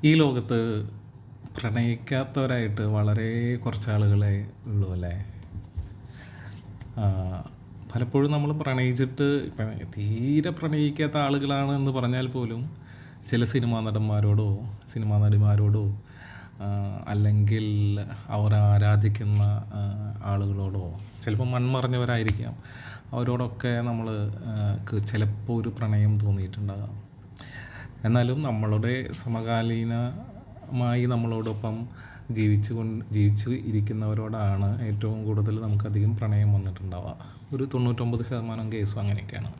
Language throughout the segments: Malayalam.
ഈ ലോകത്ത് പ്രണയിക്കാത്തവരായിട്ട് വളരെ കുറച്ച് ആളുകളെ ഉള്ളൂ അല്ലേ? ആ, പലപ്പോഴും നമ്മൾ പ്രണയിച്ചിട്ട് ഇപ്പം തീരെ പ്രണയിക്കാത്ത ആളുകളാണ് എന്ന് പറഞ്ഞാൽ പോലും ചില സിനിമാ നടന്മാരോടോ സിനിമാ നടിമാരോടോ ആ, അല്ലെങ്കിൽ അവർ ആരാധിക്കുന്ന ആളുകളോടോ ചിലപ്പോൾ മൺമറഞ്ഞവരായിരിക്കാം, അവരോടൊക്കെ നമ്മൾ ചിലപ്പോൾ ഒരു പ്രണയം തോന്നിയിട്ടുണ്ടാകാം. എന്നാലും നമ്മളുടെ സമകാലീനമായി നമ്മളോടൊപ്പം ജീവിച്ച് ഇരിക്കുന്നവരോടാണ് ഏറ്റവും കൂടുതൽ നമുക്കധികം പ്രണയം വന്നിട്ടുണ്ടാവുക. ഒരു 99% കേസും അങ്ങനെയൊക്കെയാണ്.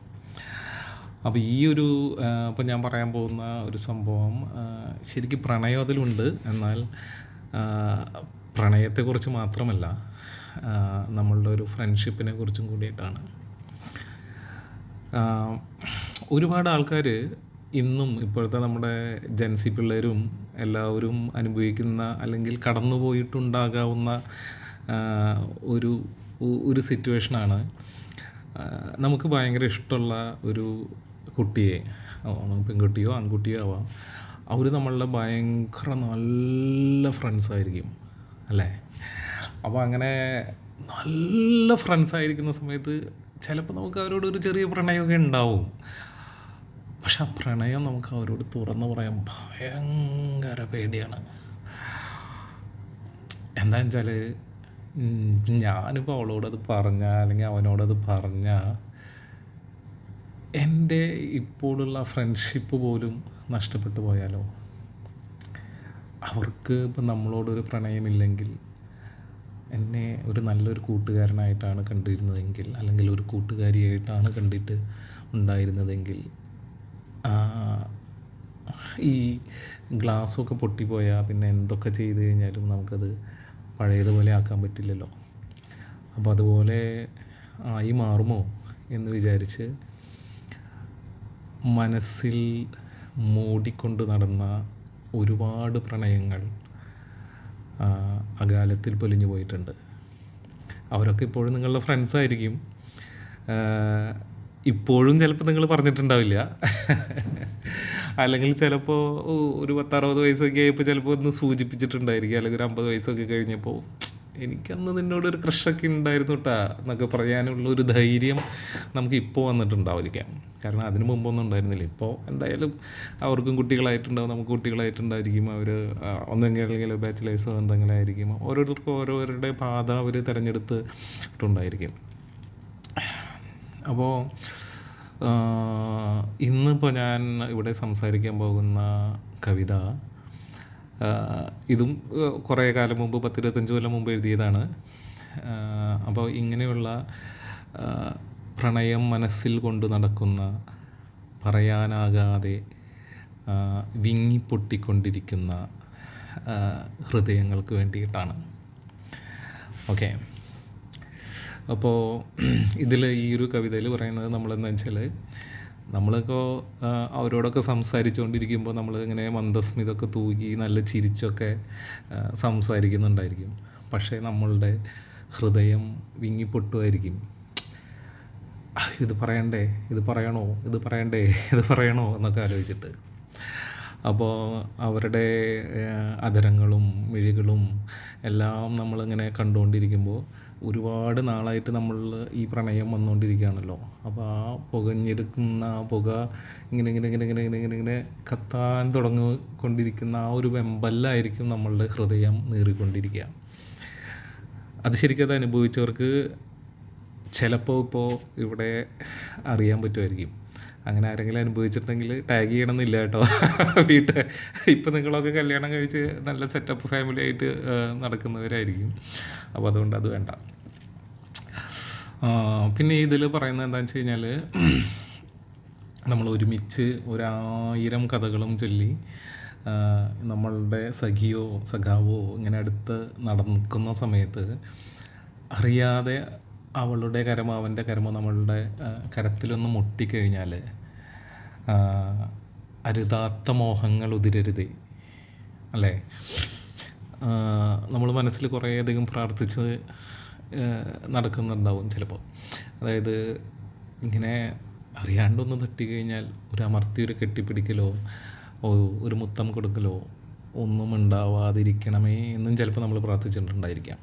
അപ്പോൾ ഈ ഒരു ഇപ്പം ഞാൻ പറയാൻ പോകുന്ന ഒരു സംഭവം ശരിക്കും പ്രണയം അതിലുണ്ട്. എന്നാൽ ആ, പ്രണയത്തെക്കുറിച്ച് മാത്രമല്ല, നമ്മളുടെ ഒരു ഫ്രണ്ട്ഷിപ്പിനെ കുറിച്ചും കൂടിയിട്ടാണ്. ആ, ഒരുപാട് ആൾക്കാർ ഇന്നും ഇപ്പോഴത്തെ നമ്മുടെ ജൻസി പിള്ളേരും എല്ലാവരും അനുഭവിക്കുന്ന അല്ലെങ്കിൽ കടന്നു പോയിട്ടുണ്ടാകാവുന്ന ആ, ഒരു ഒരു സിറ്റുവേഷനാണ്. നമുക്ക് ഭയങ്കര ഇഷ്ടമുള്ള ഒരു കുട്ടിയെ, പെൺകുട്ടിയോ ആൺകുട്ടിയോ ആവാം, അവർ നമ്മളുടെ ഭയങ്കര നല്ല ഫ്രണ്ട്സായിരിക്കും അല്ലേ? അപ്പോൾ അങ്ങനെ നല്ല ഫ്രണ്ട്സായിരിക്കുന്ന സമയത്ത് ചിലപ്പോൾ നമുക്ക് അവരോട് ഒരു ചെറിയ പ്രണയമൊക്കെ ഉണ്ടാവും. പക്ഷെ ആ പ്രണയം നമുക്ക് അവരോട് തുറന്നു പറയാൻ ഭയങ്കര പേടിയാണ്. എന്താണെന്ന് വെച്ചാൽ ഞാനിപ്പോൾ അവളോടത് പറഞ്ഞാൽ അല്ലെങ്കിൽ അവനോടത് പറഞ്ഞാൽ എൻ്റെ ഇപ്പോഴുള്ള ഫ്രണ്ട്ഷിപ്പ് പോലും നഷ്ടപ്പെട്ടു പോയാലോ? അവർക്ക് ഇപ്പം നമ്മളോടൊരു പ്രണയമില്ലെങ്കിൽ എന്നെ ഒരു നല്ലൊരു കൂട്ടുകാരനായിട്ടാണ് കണ്ടിരുന്നതെങ്കിൽ, അല്ലെങ്കിൽ ഒരു കൂട്ടുകാരിയായിട്ടാണ് കണ്ടിട്ട് ഉണ്ടായിരുന്നതെങ്കിൽ, ഈ ഗ്ലാസ്സൊക്കെ പൊട്ടിപ്പോയാൽ പിന്നെ എന്തൊക്കെ ചെയ്ത് കഴിഞ്ഞാലും നമുക്കത് പഴയതുപോലെ ആക്കാൻ പറ്റില്ലല്ലോ. അപ്പോൾ അതുപോലെ ആയി മാറുമോ എന്ന് വിചാരിച്ച് മനസ്സിൽ മൂടിക്കൊണ്ട് നടന്ന ഒരുപാട് പ്രണയങ്ങൾ അകാലത്തിൽ പൊലിഞ്ഞു പോയിട്ടുണ്ട്. അവരൊക്കെ ഇപ്പോഴും നിങ്ങളുടെ ഫ്രണ്ട്സായിരിക്കും. ഇപ്പോഴും ചിലപ്പോൾ നിങ്ങൾ പറഞ്ഞിട്ടുണ്ടാവില്ല. അല്ലെങ്കിൽ ചിലപ്പോൾ ഒരു 10-60 വയസ്സൊക്കെ ആയപ്പോൾ ചിലപ്പോൾ ഒന്ന് സൂചിപ്പിച്ചിട്ടുണ്ടായിരിക്കും. അല്ലെങ്കിൽ ഒരു 50 വയസ്സൊക്കെ കഴിഞ്ഞപ്പോൾ എനിക്കന്ന് നിന്നോടൊരു ക്രഷൊക്കെ ഉണ്ടായിരുന്നു കേട്ടാ എന്നൊക്കെ പറയാനുള്ള ഒരു ധൈര്യം നമുക്ക് ഇപ്പോൾ വന്നിട്ടുണ്ടാവിരിക്കാം. കാരണം അതിന് മുമ്പൊന്നും ഉണ്ടായിരുന്നില്ല. ഇപ്പോൾ എന്തായാലും അവർക്കും കുട്ടികളായിട്ടുണ്ടാവും, നമുക്ക് കുട്ടികളായിട്ടുണ്ടായിരിക്കും. അവർ ഒന്നെങ്കിൽ അല്ലെങ്കിൽ ബാച്ചിലേഴ്സോ എന്തെങ്കിലും ആയിരിക്കും. ഓരോരുത്തർക്കും ഓരോരുടെ പാത അവർ തിരഞ്ഞെടുത്തിട്ടുണ്ടായിരിക്കും. അപ്പോൾ ഇന്നിപ്പോൾ ഞാൻ ഇവിടെ സംസാരിക്കാൻ പോകുന്ന കവിത, ഇതും കുറേ കാലം മുമ്പ് 10-25 കൊല്ലം മുമ്പ് എഴുതിയതാണ്. അപ്പോൾ ഇങ്ങനെയുള്ള പ്രണയം മനസ്സിൽ കൊണ്ട് നടക്കുന്ന, പറയാനാകാതെ വിങ്ങിപ്പൊട്ടിക്കൊണ്ടിരിക്കുന്ന ഹൃദയങ്ങൾക്ക് വേണ്ടിയിട്ടാണ്. ഓക്കെ. അപ്പോൾ ഇതിൽ ഈ ഒരു കവിതയിൽ പറയുന്നത് നമ്മളെന്ന് വെച്ചാൽ, നമ്മളൊക്കെ അവരോടൊക്കെ സംസാരിച്ചുകൊണ്ടിരിക്കുമ്പോൾ നമ്മൾ ഇങ്ങനെ മന്ദസ്മിതമൊക്കെ തൂകി നല്ല ചിരിച്ചൊക്കെ സംസാരിക്കുന്നുണ്ടായിരിക്കും. പക്ഷേ നമ്മളുടെ ഹൃദയം വിങ്ങിപ്പൊട്ടുമായിരിക്കും. ഇത് പറയണ്ടേ, ഇത് പറയണോ, ഇത് പറയണ്ടേ, ഇത് പറയണോ എന്നൊക്കെ ആലോചിച്ചിട്ട്. അപ്പോൾ അവരുടെ അധരങ്ങളും മിഴികളും എല്ലാം നമ്മളിങ്ങനെ കണ്ടുകൊണ്ടിരിക്കുമ്പോൾ ഒരുപാട് നാളായിട്ട് നമ്മൾ ഈ പ്രണയം വന്നുകൊണ്ടിരിക്കുകയാണല്ലോ. അപ്പോൾ ആ പുകഞ്ഞെടുക്കുന്ന ആ പുക ഇങ്ങനെ ഇങ്ങനെ ഇങ്ങനെ ഇങ്ങനെ ഇങ്ങനെ ഇങ്ങനെ ഇങ്ങനെ കത്താൻ തുടങ്ങിക്കൊണ്ടിരിക്കുന്ന ആ ഒരു വെമ്പലായിരിക്കും നമ്മളുടെ ഹൃദയം നീറിക്കൊണ്ടിരിക്കുക. അത് ശരിക്കും അത് അനുഭവിച്ചവർക്ക് ചിലപ്പോൾ ഇപ്പോൾ ഇവിടെ അറിയാൻ പറ്റുമായിരിക്കും. അങ്ങനെ ആരെങ്കിലും അനുഭവിച്ചിട്ടുണ്ടെങ്കിൽ ടാഗ് ചെയ്യണമെന്നില്ല കേട്ടോ. ഇപ്പം നിങ്ങളൊക്കെ കല്യാണം കഴിച്ച് നല്ല സെറ്റപ്പ് ഫാമിലി ആയിട്ട് നടക്കുന്നവരായിരിക്കും. അപ്പോൾ അതുകൊണ്ട് അത് വേണ്ട. പിന്നെ ഇതിൽ പറയുന്നത് എന്താണെന്ന് വെച്ച് കഴിഞ്ഞാൽ, നമ്മൾ ഒരുമിച്ച് 1000 കഥകളും ചൊല്ലി നമ്മളുടെ സഖിയോ സഖാവോ ഇങ്ങനെ അടുത്ത് നടക്കുന്ന സമയത്ത് അറിയാതെ അവളുടെ കരമോ അവൻ്റെ കരമോ നമ്മളുടെ കരത്തിലൊന്ന് മുട്ടിക്കഴിഞ്ഞാൽ, അരുതാത്ത മോഹങ്ങൾ ഉതിരരുതേ അല്ലേ? നമ്മൾ മനസ്സിൽ കുറേയധികം പ്രാർത്ഥിച്ച് നടക്കുന്നുണ്ടാവും ചിലപ്പോൾ. അതായത് ഇങ്ങനെ അറിയാണ്ടൊന്ന് തട്ടിക്കഴിഞ്ഞാൽ ഒരു അമർത്തി ഒരു കെട്ടിപ്പിടിക്കലോ ഒരു മുത്തം കൊടുക്കലോ ഒന്നും ഉണ്ടാവാതിരിക്കണമേ എന്നും ചിലപ്പോൾ നമ്മൾ പ്രാർത്ഥിച്ചിട്ടുണ്ടായിരിക്കാം.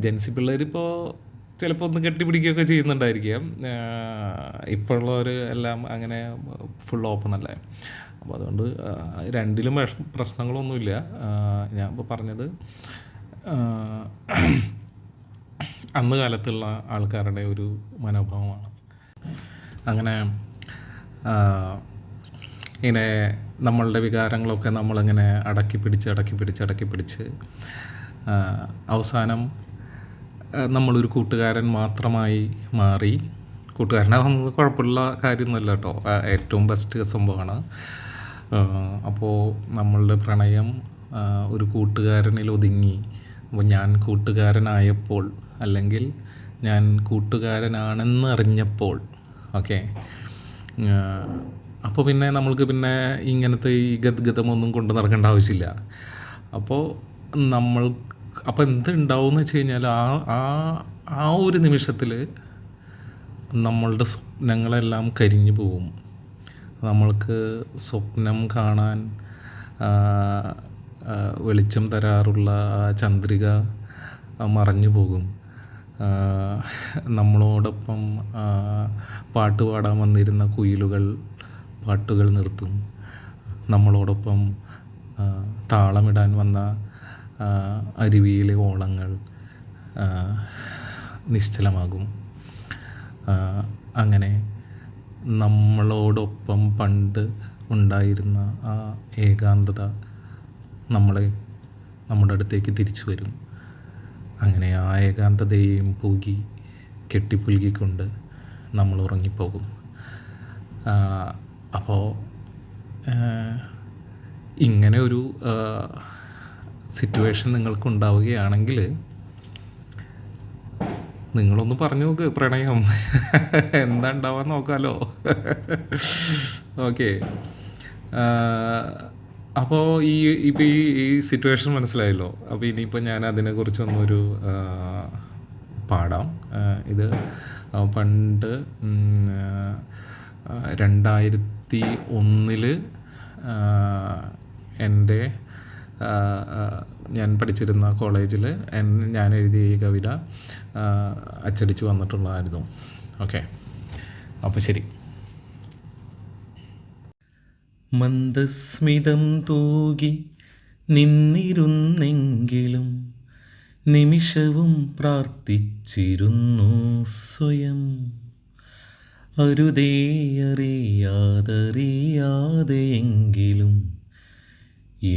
ജെൻസി പിള്ളേരിപ്പോൾ ചിലപ്പോൾ ഒന്ന് കെട്ടിപ്പിടിക്കുകയൊക്കെ ചെയ്യുന്നുണ്ടായിരിക്കാം. ഇപ്പോഴുള്ളവർ എല്ലാം അങ്ങനെ ഫുൾ ഓപ്പൺ അല്ലേ. അപ്പോൾ അതുകൊണ്ട് രണ്ടിലും പ്രശ്നങ്ങളൊന്നുമില്ല. ഞാൻ ഇപ്പോൾ പറഞ്ഞത് അന്ന് കാലത്തുള്ള ആൾക്കാരുടെ ഒരു മനോഭാവമാണ്. അങ്ങനെ ഇങ്ങനെ നമ്മളുടെ വികാരങ്ങളൊക്കെ നമ്മളിങ്ങനെ അടക്കി പിടിച്ച് അവസാനം നമ്മളൊരു കൂട്ടുകാരൻ മാത്രമായി മാറി. കൂട്ടുകാരനാവുന്നത് കുഴപ്പമുള്ള കാര്യമൊന്നുമല്ല കേട്ടോ, ഏറ്റവും ബെസ്റ്റ് സംഭവമാണ്. അപ്പോൾ നമ്മളുടെ പ്രണയം ഒരു കൂട്ടുകാരനിൽ ഒതുങ്ങി. അപ്പോൾ ഞാൻ കൂട്ടുകാരനായപ്പോൾ, അല്ലെങ്കിൽ ഞാൻ കൂട്ടുകാരനാണെന്ന് അറിഞ്ഞപ്പോൾ, ഓക്കെ, അപ്പോൾ പിന്നെ നമ്മൾക്ക് പിന്നെ ഇങ്ങനത്തെ ഈ ഗദ്ഗതമൊന്നും കൊണ്ട് നടക്കേണ്ട ആവശ്യമില്ല. അപ്പോൾ എന്തുണ്ടാവും എന്ന് വെച്ച് കഴിഞ്ഞാൽ ആ ഒരു നിമിഷത്തിൽ നമ്മളുടെ സ്വപ്നങ്ങളെല്ലാം കരിഞ്ഞു പോവും. നമ്മൾക്ക് സ്വപ്നം കാണാൻ വെളിച്ചം തരാറുള്ള ആ ചന്ദ്രിക മറഞ്ഞു പോകും. നമ്മളോടൊപ്പം പാട്ട് പാടാൻ വന്നിരുന്ന കുയിലുകൾ പാട്ടുകൾ നിർത്തും. നമ്മളോടൊപ്പം താളമിടാൻ വന്ന അരുവിയിലെ ഓളങ്ങൾ നിശ്ചലമാകും. അങ്ങനെ നമ്മളോടൊപ്പം പണ്ട് ഉണ്ടായിരുന്ന ആ ഏകാന്തത നമ്മുടെ അടുത്തേക്ക് തിരിച്ചു വരും. അങ്ങനെ ആ ഏകാന്തതയെയും പൂകി കെട്ടിപ്പുൽകിക്കൊണ്ട് നമ്മൾ ഉറങ്ങിപ്പോകും. അപ്പോൾ ഇങ്ങനെ ഒരു സിറ്റുവേഷൻ നിങ്ങൾക്കുണ്ടാവുകയാണെങ്കിൽ നിങ്ങളൊന്ന് പറഞ്ഞു നോക്ക്, പ്രണയം എന്താ ഉണ്ടാവാൻ നോക്കാമല്ലോ. ഓക്കെ, അപ്പോൾ ഇപ്പോൾ ഈ സിറ്റുവേഷൻ മനസ്സിലായല്ലോ. അപ്പോൾ ഇനിയിപ്പോൾ ഞാൻ അതിനെക്കുറിച്ചൊന്നൊരു പാടാം. ഇത് പണ്ട് 2001 എൻ്റെ ഞാൻ പഠിച്ചിരുന്ന കോളേജിൽ ഞാൻ എഴുതിയ ഈ കവിത അച്ചടിച്ച് വന്നിട്ടുള്ളതായിരുന്നു. ഓക്കെ, അപ്പോൾ ശരി. മന്ദസ്മിതം തൂകി നിന്നിരുന്നെങ്കിലും നിമിഷവും പ്രാർത്ഥിച്ചിരുന്നു സ്വയം. അരുതേ അറിയാതെയെങ്കിലും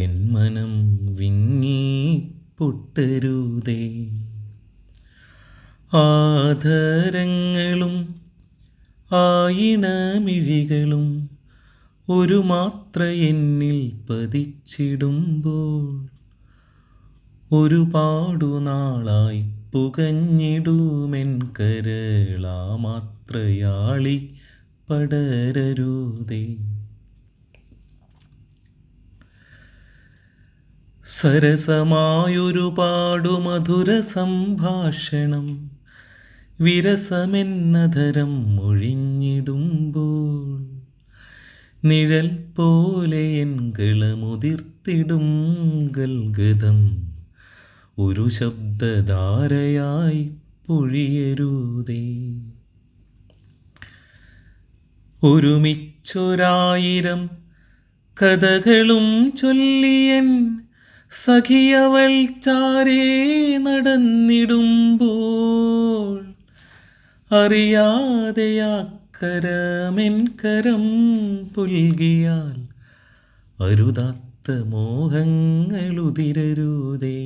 എൻ മനം വിങ്ങി പൊട്ടരുതേ. ആധരങ്ങളും ആയിണമിഴികളും ഒരു മാത്ര എന്നിൽ പതിച്ചിടുമ്പോൾ ഒരുപാടു നാളായി പുകഞ്ഞിടുമെൻ കരളാ മാത്രയാളി പടരരുതേ. സരസമായൊരുപാടു മധുര സംഭാഷണം വിരസമെന്നധരം മൊഴിഞ്ഞിടുമ്പോൾ നിഴൽ പോലെ എൻകളമുതിർത്തിടും ഗൽഗതം ഒരു ശബ്ദധാരയായി പൊഴിയരുതേ. ഒരുമിച്ചൊരായിരം കഥകളും ചൊല്ലിയൻ സഖിയവൾ ചാരേ നടന്നിടുമ്പോൾ അറിയാതെയാക്കരമെൻ കരം പുൽകിയാൽ അരുതാത്ത മോഹങ്ങളുതിരരുതേ.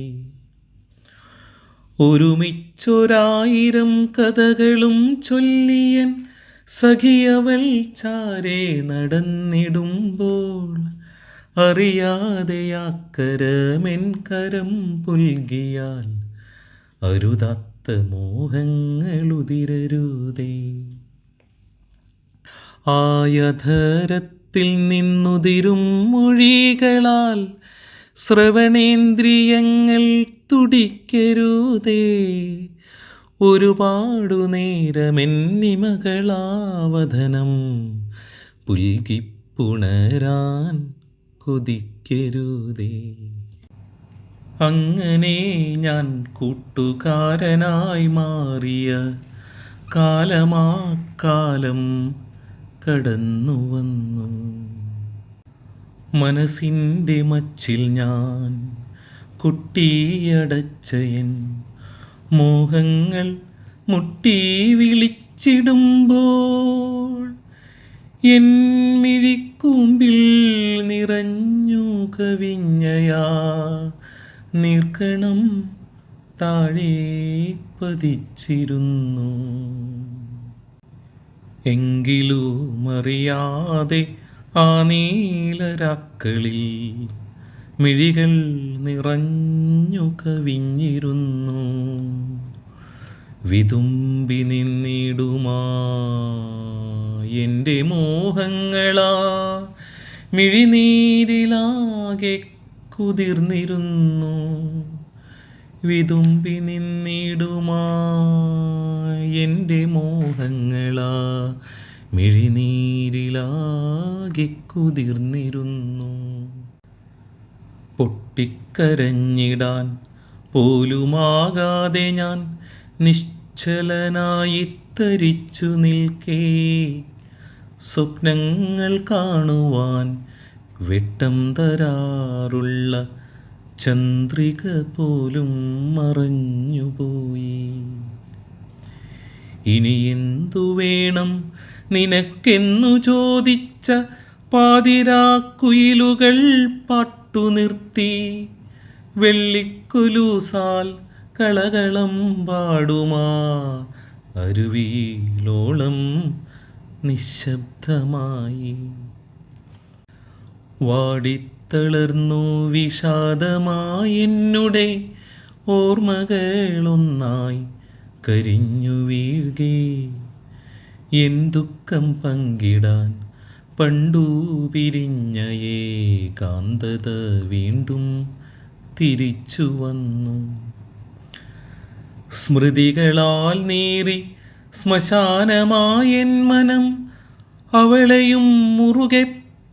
ഒരുമിച്ചൊരായിരം കഥകളും ചൊല്ലിയൻ സഖിയവൾ ചാരേ നടന്നിടുമ്പോൾ അറിയാതെയാക്കരമെൻ കരം പുൽകിയാൽ അരുതാത്ത മോഹങ്ങളുതിരരുതേ. ആയധരത്തിൽ നിന്നുതിരും മൊഴികളാൽ ശ്രവണേന്ദ്രിയങ്ങൾ തുടിക്കരുതേ. ഒരുപാടു നേരമെന്നിമകളാവധനം പുൽകിപ്പുണരാൻ കൊതിക്കരുതേ. അങ്ങനെ ഞാൻ കൂട്ടുകാരനായി മാറിയ കാലം കടന്നു വന്നു. മനസ്സിൻ്റെ മച്ചിൽ ഞാൻ കൊട്ടിയടച്ചയൻ മോഹങ്ങൾ മുട്ടി വിളിച്ചിടുമ്പോൾ എൻ മിഴിക്കൂമ്പിൽ നിറഞ്ഞു കവിഞ്ഞയാ നീർക്കണം താഴെ പതിച്ചിരുന്നു. എങ്കിലും അറിയാതെ ആ നീലരാക്കളിൽ മിഴികൾ നിറഞ്ഞു കവിഞ്ഞിരുന്നു. വിതുമ്പി നിന്നിടുമാ എൻ്റെ മോഹങ്ങളാ മിഴിനീരിലാകെ കുതിർന്നിരുന്നു. വിതുമ്പി നിന്നിടുമാ എൻ്റെ മോഹങ്ങളാ മിഴിനീരിലാകെ കുതിർന്നിരുന്നു. പൊട്ടിക്കരഞ്ഞിടാൻ പോലുമാകാതെ ഞാൻ നിശ്ചലനായി തരിച്ചു നിൽക്കേ, സ്വപ്നങ്ങൾ കാണുവാൻ വെട്ടം തരാറുള്ള ചന്ദ്രിക പോലും മറഞ്ഞുപോയി. ഇനി എന്തു വേണം നിനക്കെന്നു ചോദിച്ച പാതിരാക്കുയിലുകൾ പാട്ടുനിർത്തി വെള്ളിക്കുലൂസാൽ കളകളം പാടുമാ അരുവിയിലോളം നിശബ്ദമായി. വാടിത്തളർന്നു വിഷാദമായെന്നുടെ ഓർമ്മകളൊന്നായി കരിഞ്ഞു വീഴ്കേ. എൻ ദുഃഖം പങ്കിടാൻ പണ്ടു പിരിഞ്ഞ ഏകാന്തത വീണ്ടും തിരിച്ചു വന്നു. സ്മൃതികളാൽ നീറി ശ്മശാനമായെൻ മനം അവളെയും മുറുകെ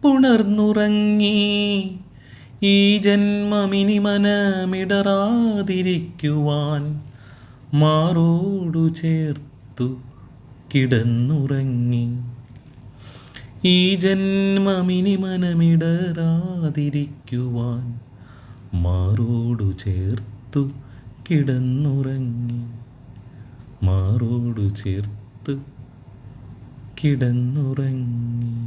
പുണർന്നുറങ്ങി. ഈ ജന്മമിനി മനമിടറാതിരിക്കുവാൻ മാറോടു ചേർത്തു കിടന്നുറങ്ങി. ഈ ജന്മമിനി മനമിടറാതിരിക്കുവാൻ മാറോടു ചേർത്തു കിടന്നുറങ്ങി. മാറോടു ചേർത്ത് കിടന്നുറങ്ങി.